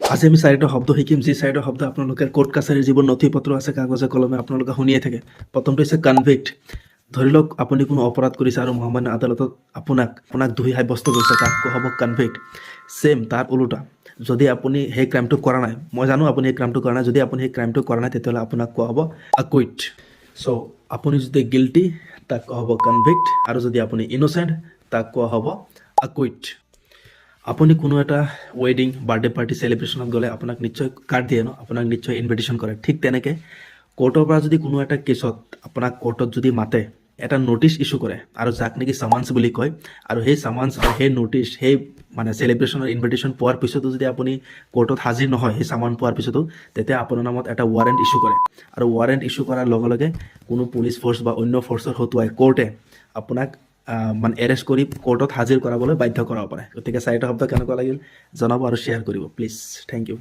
আজি আমি চাৰিটা শব্দ শিকিম, যি চাৰিটা শব্দ আপোনালোকে কোৰ্ট কাছাৰীৰ যিবোৰ নথি পত্ৰ আছে কাগজে কলমে আপোনালোকে শুনিয়ে থাকে। প্ৰথমটো হৈছে কনভিক্ট। ধৰি লওক আপুনি কোনো অপৰাধ কৰিছে আৰু মহামান্য আদালতত আপোনাক দোষী সাব্যস্ত কৰিছে, তাক কোৱা হ'ব কনভিক্ট। ছেম তাৰ ওলোটা, যদি আপুনি সেই ক্ৰাইমটো কৰা নাই, মই জানো আপুনি সেই ক্ৰাইমটো কৰা নাই, যদি আপুনি সেই ক্ৰাইমটো কৰা নাই তেতিয়াহ'লে আপোনাক কোৱা হ'ব আকুইট। চ' আপুনি যদি গিল্টি তাক কোৱা হ'ব কনভিক্ট, আৰু যদি আপুনি ইন'চেণ্ট তাক কোৱা হ'ব আকুইট। আপুনি কোনো এটা ৱেডিং বাৰ্থডে পাৰ্টি চেলিব্ৰেশ্যনত গ'লে আপোনাক নিশ্চয় কাৰ্ড দিয়ে ন, আপোনাক নিশ্চয় ইনভিটেশ্যন কৰে। ঠিক তেনেকৈ কোৰ্টৰ পৰা যদি কোনো এটা কেছত আপোনাক কোৰ্টত যদি মাতে, এটা ন'টিচ ইছ্যু কৰে, আৰু যাক নেকি চামান্স বুলি কয়, আৰু সেই চামান্স আৰু সেই ন'টিচ সেই মানে চেলিব্ৰেশ্যনৰ ইনভিটেশ্যন পোৱাৰ পিছতো যদি আপুনি কোৰ্টত হাজিৰ নহয়, সেই চামান পোৱাৰ পিছতো, তেতিয়া আপোনাৰ নামত এটা ৱাৰেণ্ট ইছ্যু কৰে। আৰু ৱাৰেণ্ট ইছ্যু কৰাৰ লগে লগে কোনো পুলিচ ফ'ৰ্চ বা অন্য ফ'ৰ্চৰ হতুৱাই কোৰ্টে আপোনাক মানে এৰেষ্ট কৰি কোৰ্টত হাজিৰ কৰাবলৈ বাধ্য কৰাব পাৰে। গতিকে চাৰিটা শব্দ কেনেকুৱা লাগিল জনাব আৰু শ্বেয়াৰ কৰিব প্লিজ। Thank U.